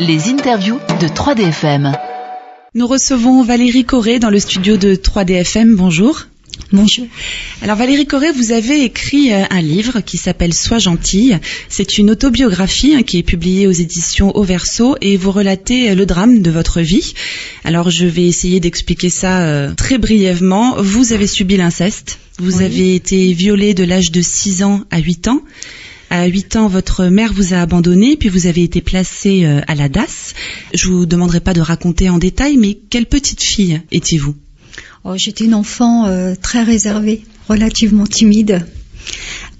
Les interviews de 3DFM. Nous recevons Valérie Corré dans le studio de 3DFM. Bonjour. Bonjour. Alors Valérie Corré, vous avez écrit un livre qui s'appelle Sois gentille. C'est une autobiographie qui est publiée aux éditions Au Verso et vous relatez le drame de votre vie. Alors je vais essayer d'expliquer ça très brièvement. Vous avez subi l'inceste. Vous avez été violée de l'âge de 6 ans à 8 ans. À 8 ans, votre mère vous a abandonné, puis vous avez été placée à la DAS. Je vous demanderai pas de raconter en détail, mais quelle petite fille étiez-vous ? J'étais une enfant très réservée, relativement timide.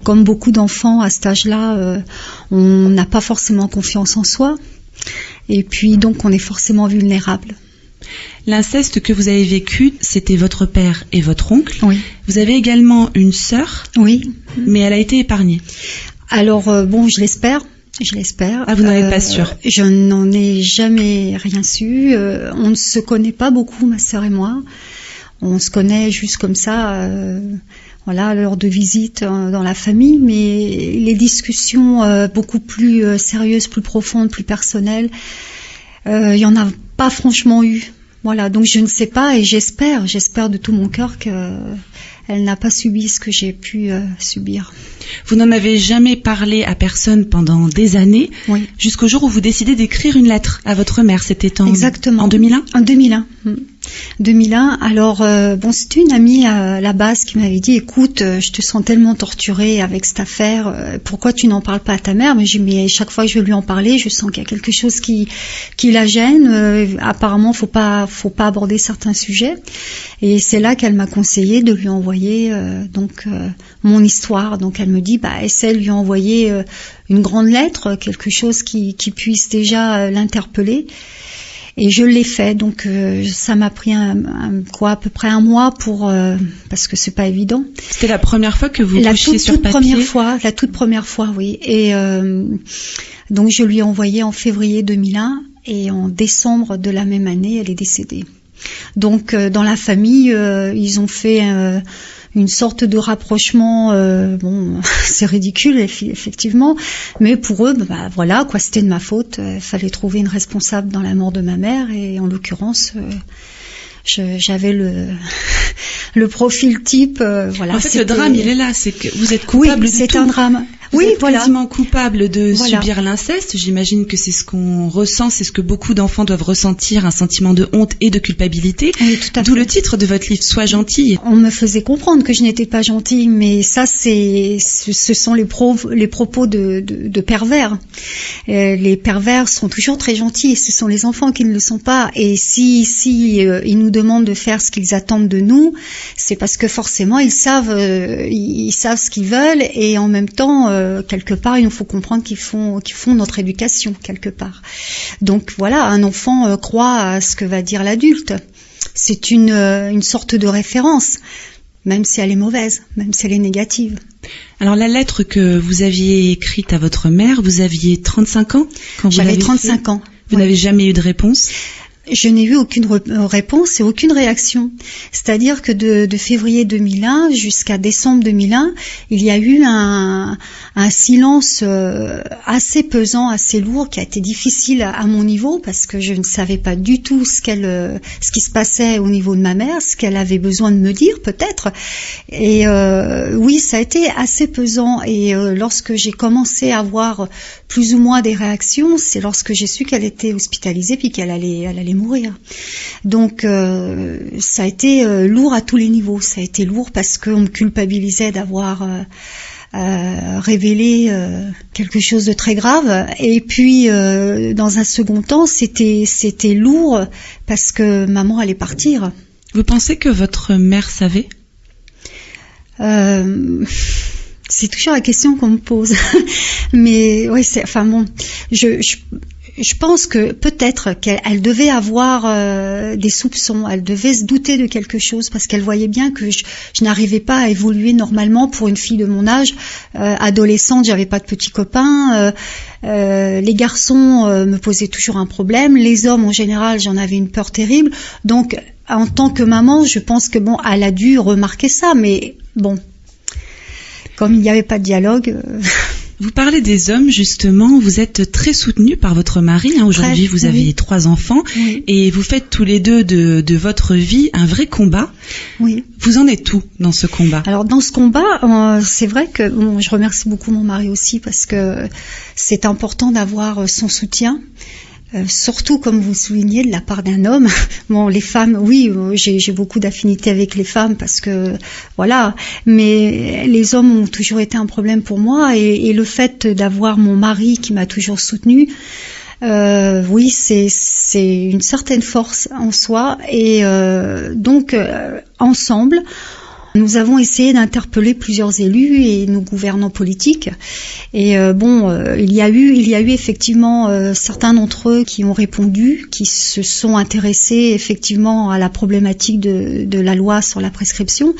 Comme beaucoup d'enfants à cet âge-là, on n'a pas forcément confiance en soi. Et puis donc on est forcément vulnérable. L'inceste que vous avez vécu, c'était votre père et votre oncle. Oui. Vous avez également une sœur. Oui. Mais elle a été épargnée. Alors je l'espère. Je l'espère. Ah, vous n'en êtes pas sûre? Je n'en ai jamais rien su. On ne se connaît pas beaucoup, ma sœur et moi. On se connaît juste comme ça, à l'heure de visite dans la famille, mais les discussions beaucoup plus sérieuses, plus profondes, plus personnelles, il y en a pas franchement eu. Voilà, donc je ne sais pas et j'espère de tout mon cœur qu'elle n'a pas subi ce que j'ai pu subir. Vous n'en avez jamais parlé à personne pendant des années, oui. Jusqu'au jour où vous décidez d'écrire une lettre à votre mère. C'était Exactement. En 2001 En 2001. 2001. Alors, c'était une amie à la base qui m'avait dit, écoute, je te sens tellement torturée avec cette affaire, pourquoi tu n'en parles pas à ta mère? Mais j'ai dit, mais chaque fois que je vais lui en parler, je sens qu'il y a quelque chose qui la gêne. Apparemment, faut pas aborder certains sujets. Et c'est là qu'elle m'a conseillé de lui envoyer mon histoire. Donc elle me dit, essaie de lui envoyer une grande lettre, quelque chose qui puisse déjà l'interpeller. Et je l'ai fait, donc ça m'a pris à peu près un mois parce que c'est pas évident. C'était la première fois que vous couchiez sur papier? La toute première fois, oui. Et donc je lui ai envoyé en février 2001 et en décembre de la même année, elle est décédée. Donc dans la famille, ils ont fait une sorte de rapprochement, c'est ridicule effectivement, mais pour eux, c'était de ma faute. Fallait trouver une responsable dans la mort de ma mère et en l'occurrence, j'avais le profil type. En fait, le drame, il est là, c'est que vous êtes coupable de tout. Oui, c'est un drame. Vous êtes quasiment coupable de subir l'inceste. J'imagine que c'est ce qu'on ressent, c'est ce que beaucoup d'enfants doivent ressentir, un sentiment de honte et de culpabilité. Oui, tout à fait. D'où le titre de votre livre, Sois gentille. On me faisait comprendre que je n'étais pas gentille, mais ça, ce sont les propos de pervers. Les pervers sont toujours très gentils, et ce sont les enfants qui ne le sont pas. Et si ils nous demandent de faire ce qu'ils attendent de nous, c'est parce que forcément ils savent ce qu'ils veulent, et en même temps, quelque part, il nous faut comprendre qu'ils font notre éducation quelque part. Donc voilà, un enfant croit à ce que va dire l'adulte. C'est une sorte de référence, même si elle est mauvaise, même si elle est négative. Alors la lettre que vous aviez écrite à votre mère, vous aviez 35 ans quand vous J'avais 35 ans. Vous n'avez jamais eu de réponse? Je n'ai eu aucune réponse et aucune réaction. C'est-à-dire que de février 2001 jusqu'à décembre 2001, il y a eu un silence assez pesant, assez lourd, qui a été difficile à mon niveau parce que je ne savais pas du tout ce qui se passait au niveau de ma mère, ce qu'elle avait besoin de me dire peut-être. Et oui, ça a été assez pesant. Et lorsque j'ai commencé à avoir plus ou moins des réactions, c'est lorsque j'ai su qu'elle était hospitalisée puis qu'elle allait mourir. Donc ça a été lourd à tous les niveaux. Ça a été lourd parce qu'on me culpabilisait d'avoir révélé quelque chose de très grave. Et puis dans un second temps, c'était lourd parce que maman allait partir. Vous pensez que votre mère savait? C'est toujours la question qu'on me pose. Mais oui, je pense que peut-être qu'elle devait avoir des soupçons, elle devait se douter de quelque chose parce qu'elle voyait bien que je n'arrivais pas à évoluer normalement pour une fille de mon âge. Adolescente, j'avais pas de petits copains. Les garçons me posaient toujours un problème. Les hommes, en général, j'en avais une peur terrible. Donc, en tant que maman, je pense que elle a dû remarquer ça, mais bon, comme il n'y avait pas de dialogue. Vous parlez des hommes, justement, vous êtes très soutenus par votre mari. Aujourd'hui, vous avez 3 enfants et vous faites tous les deux de votre vie un vrai combat. Oui. Vous en êtes où dans ce combat? Alors dans ce combat, c'est vrai que je remercie beaucoup mon mari aussi parce que c'est important d'avoir son soutien. Surtout, comme vous soulignez, de la part d'un homme. Bon, les femmes, oui, j'ai beaucoup d'affinité avec les femmes parce que, voilà. Mais les hommes ont toujours été un problème pour moi et le fait d'avoir mon mari qui m'a toujours soutenue, oui, c'est une certaine force en soi. Et donc, ensemble, nous avons essayé d'interpeller plusieurs élus et nos gouvernants politiques. Et il y a eu effectivement certains d'entre eux qui ont répondu, qui se sont intéressés effectivement à la problématique de la loi sur la prescription,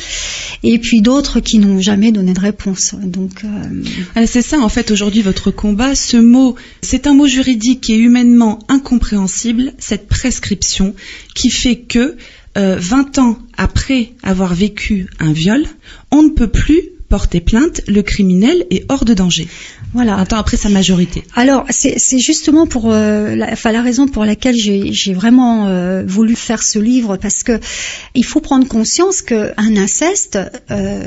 et puis d'autres qui n'ont jamais donné de réponse. Donc, c'est ça en fait aujourd'hui votre combat. Ce mot, c'est un mot juridique qui est humainement incompréhensible. Cette prescription qui fait que 20 ans après avoir vécu un viol, on ne peut plus porter plainte, le criminel est hors de danger. Voilà. 20 ans après sa majorité. Alors, c'est justement pour la raison pour laquelle j'ai vraiment voulu faire ce livre, parce que il faut prendre conscience qu'un inceste,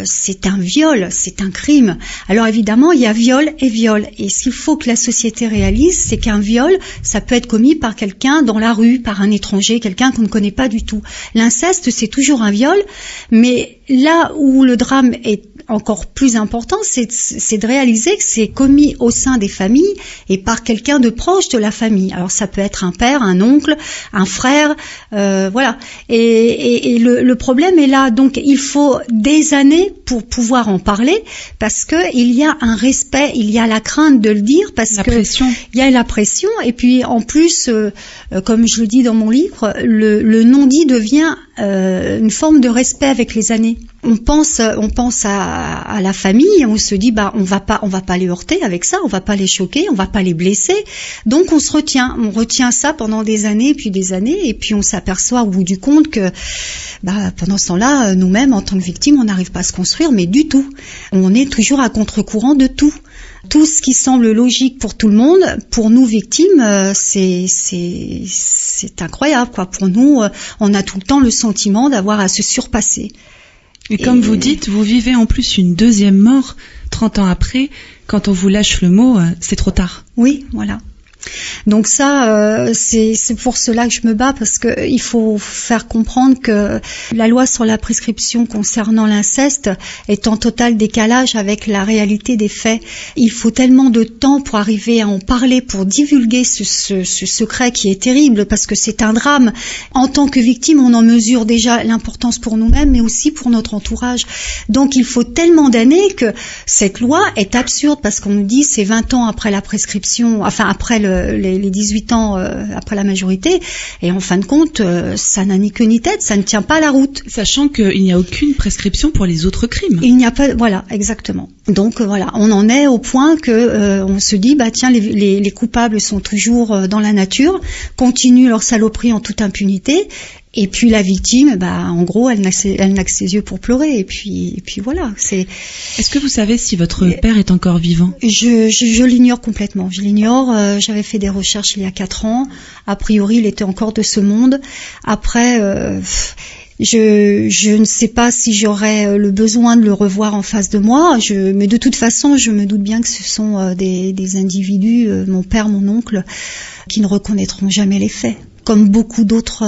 c'est un viol, c'est un crime. Alors évidemment, il y a viol et viol. Et ce qu'il faut que la société réalise, c'est qu'un viol, ça peut être commis par quelqu'un dans la rue, par un étranger, quelqu'un qu'on ne connaît pas du tout. L'inceste, c'est toujours un viol, mais là où le drame est encore plus important, c'est de réaliser que c'est commis au sein des familles et par quelqu'un de proche de la famille. Alors ça peut être un père, un oncle, un frère, voilà. Et le problème est là. Donc il faut des années pour pouvoir en parler, parce que il y a un respect, il y a la crainte de le dire, parce que il y a la pression. Et puis en plus, comme je le dis dans mon livre, le non-dit devient une forme de respect avec les années. On pense à la famille, on se dit on va pas les heurter avec ça, on va pas les choquer, on va pas les blesser. Donc on retient ça pendant des années et puis on s'aperçoit au bout du compte que pendant ce temps-là, nous-mêmes en tant que victimes, on n'arrive pas à se construire, mais du tout. On est toujours à contre-courant de tout. Tout ce qui semble logique pour tout le monde, pour nous victimes, c'est incroyable, quoi. Pour nous, on a tout le temps le sentiment d'avoir à se surpasser. Et comme vous dites, vous vivez en plus une deuxième mort 30 ans après. Quand on vous lâche le mot, c'est trop tard. Oui, voilà. Donc ça, c'est pour cela que je me bats, parce que il faut faire comprendre que la loi sur la prescription concernant l'inceste est en total décalage avec la réalité des faits. Il faut tellement de temps pour arriver à en parler, pour divulguer ce secret qui est terrible, parce que c'est un drame. En tant que victime, on en mesure déjà l'importance pour nous-mêmes, mais aussi pour notre entourage. Donc il faut tellement d'années que cette loi est absurde, parce qu'on nous dit c'est 20 ans après la prescription, enfin après les 18 ans après la majorité, et en fin de compte, ça n'a ni queue ni tête, ça ne tient pas la route. Sachant qu'il n'y a aucune prescription pour les autres crimes. Il n'y a pas, voilà, exactement. Donc voilà, on en est au point que on se dit, tiens, les coupables sont toujours dans la nature, continuent leur saloperie en toute impunité. Et puis la victime, en gros, elle n'a que ses yeux pour pleurer. Et puis voilà. Est-ce que vous savez si votre père est encore vivant? Je l'ignore complètement. Je l'ignore. J'avais fait des recherches il y a 4 ans. A priori, il était encore de ce monde. Après, je ne sais pas si j'aurais le besoin de le revoir en face de moi. Mais de toute façon, je me doute bien que ce sont des individus, mon père, mon oncle, qui ne reconnaîtront jamais les faits, comme beaucoup d'autres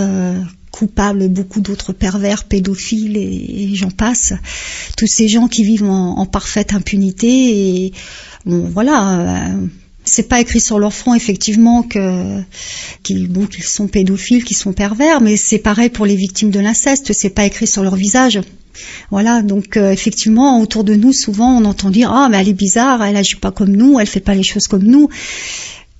coupables, beaucoup d'autres pervers, pédophiles et j'en passe. Tous ces gens qui vivent en parfaite impunité et voilà. C'est pas écrit sur leur front effectivement qu'ils sont pédophiles, qu'ils sont pervers, mais c'est pareil pour les victimes de l'inceste, c'est pas écrit sur leur visage. Voilà, donc effectivement autour de nous souvent on entend dire mais elle est bizarre, elle agit pas comme nous, elle fait pas les choses comme nous.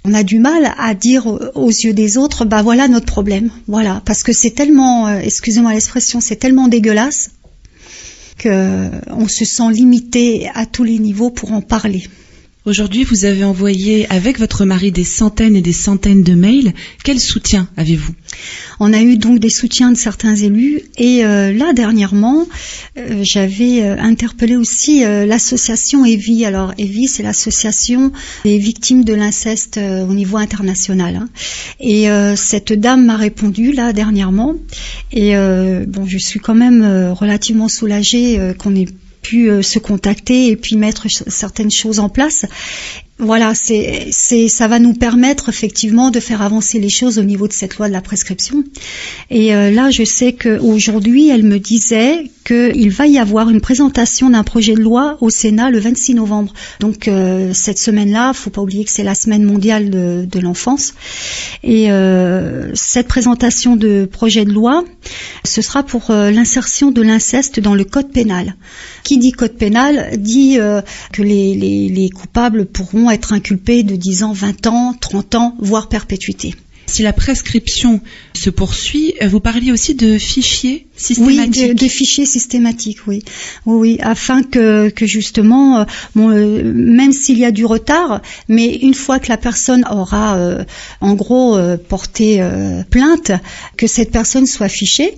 On a du mal à dire aux yeux des autres, voilà notre problème. Voilà, parce que c'est tellement, excusez-moi l'expression, c'est tellement dégueulasse que on se sent limité à tous les niveaux pour en parler. Aujourd'hui, vous avez envoyé avec votre mari des centaines et des centaines de mails. Quel soutien avez-vous ? On a eu donc des soutiens de certains élus et là dernièrement, j'avais interpellé aussi l'association EVI. Alors EVI, c'est l'association des victimes de l'inceste au niveau international. Et cette dame m'a répondu là dernièrement et je suis quand même relativement soulagée qu'on ait pu se contacter et puis mettre certaines choses en place. Voilà, ça va nous permettre effectivement de faire avancer les choses au niveau de cette loi de la prescription. Et là, je sais qu'aujourd'hui, elle me disait qu'il va y avoir une présentation d'un projet de loi au Sénat le 26 novembre. Donc cette semaine-là, faut pas oublier que c'est la semaine mondiale de l'enfance. Et cette présentation de projet de loi, ce sera pour l'insertion de l'inceste dans le code pénal. Qui dit code pénal dit que les coupables pourront être inculpés de 10 ans, 20 ans, 30 ans, voire perpétuité. Si la prescription se poursuit, vous parliez aussi de fichiers systématiques. Oui, de fichiers systématiques, oui, afin que justement, même s'il y a du retard, mais une fois que la personne aura, porté plainte, que cette personne soit fichée.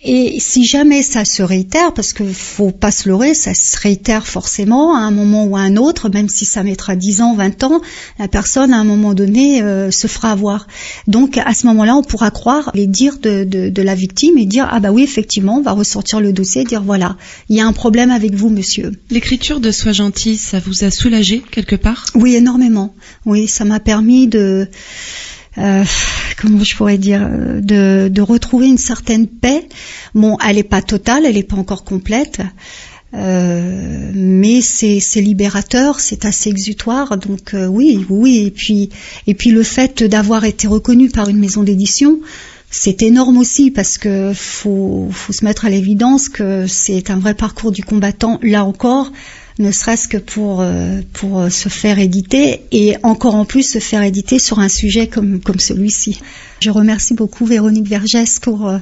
Et si jamais ça se réitère, parce que faut pas se leurrer, ça se réitère forcément à un moment ou à un autre, même si ça mettra 10 ans, 20 ans, la personne à un moment donné se fera avoir. Donc à ce moment-là, on pourra croire les dires de la victime et dire ah bah oui effectivement, on va ressortir le dossier et dire voilà, il y a un problème avec vous monsieur. L'écriture de Sois gentil, ça vous a soulagé quelque part ? Oui, énormément. Oui, ça m'a permis de comment je pourrais dire, de retrouver une certaine paix. Bon, elle est pas totale, elle est pas encore complète, mais c'est libérateur, c'est assez exutoire. Donc oui. Et puis le fait d'avoir été reconnu par une maison d'édition, c'est énorme aussi parce que faut se mettre à l'évidence que c'est un vrai parcours du combattant là encore. Ne serait-ce que pour se faire éditer et encore en plus se faire éditer sur un sujet comme celui-ci. Je remercie beaucoup Véronique Vergès pour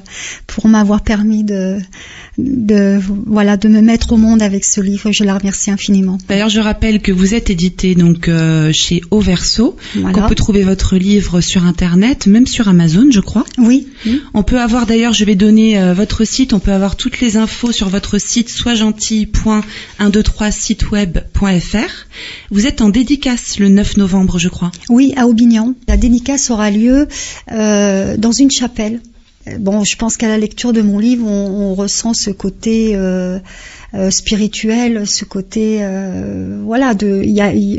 m'avoir permis de me mettre au monde avec ce livre. Je la remercie infiniment. D'ailleurs, je rappelle que vous êtes édité donc chez Auverso, voilà. Qu'on peut trouver votre livre sur Internet, même sur Amazon, je crois. Oui. On peut avoir d'ailleurs, je vais donner votre site, on peut avoir toutes les infos sur votre site soisgentil.123siteweb.fr. Vous êtes en dédicace le 9 novembre, je crois. Oui, à Aubignan. La dédicace aura lieu dans une chapelle. Bon, je pense qu'à la lecture de mon livre, on ressent ce côté spirituel, ce côté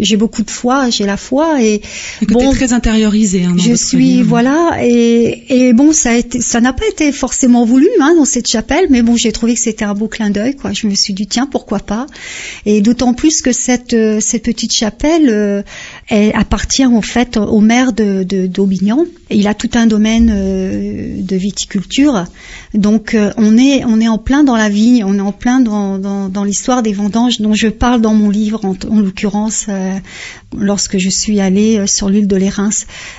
j'ai beaucoup de foi, j'ai la foi et un côté très intériorisé. Je suis livre. Et bon, ça n'a pas été forcément voulu dans cette chapelle, mais bon, j'ai trouvé que c'était un beau clin d'œil quoi. Je me suis dit tiens pourquoi pas, et d'autant plus que cette petite chapelle elle appartient en fait au maire d'Aubignan. Il a tout un domaine de viticulture, donc on est en plein dans la vie, on est en plein dans l'histoire des vendanges dont je parle dans mon livre, en l'occurrence lorsque je suis allée sur l'île de l'Érins,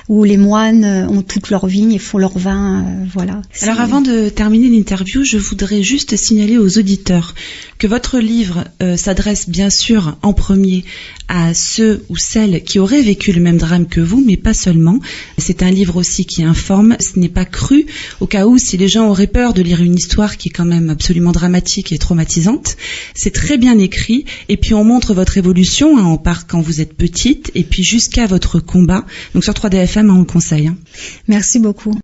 où les moines ont toutes leurs vignes et font leur vin, voilà. Alors avant de terminer l'interview, je voudrais juste signaler aux auditeurs que votre livre s'adresse bien sûr en premier à ceux ou celles qui auraient vécu le même drame que vous, mais pas seulement. C'est un livre aussi qui informe, ce n'est pas cru, au cas où si les gens auraient peur de lire une histoire qui est quand même absolument dramatique et traumatisante. C'est très bien écrit, et puis on montre votre évolution, on part quand vous êtes petite, et puis jusqu'à votre combat. Donc sur 3DFM, on le conseille. Merci beaucoup.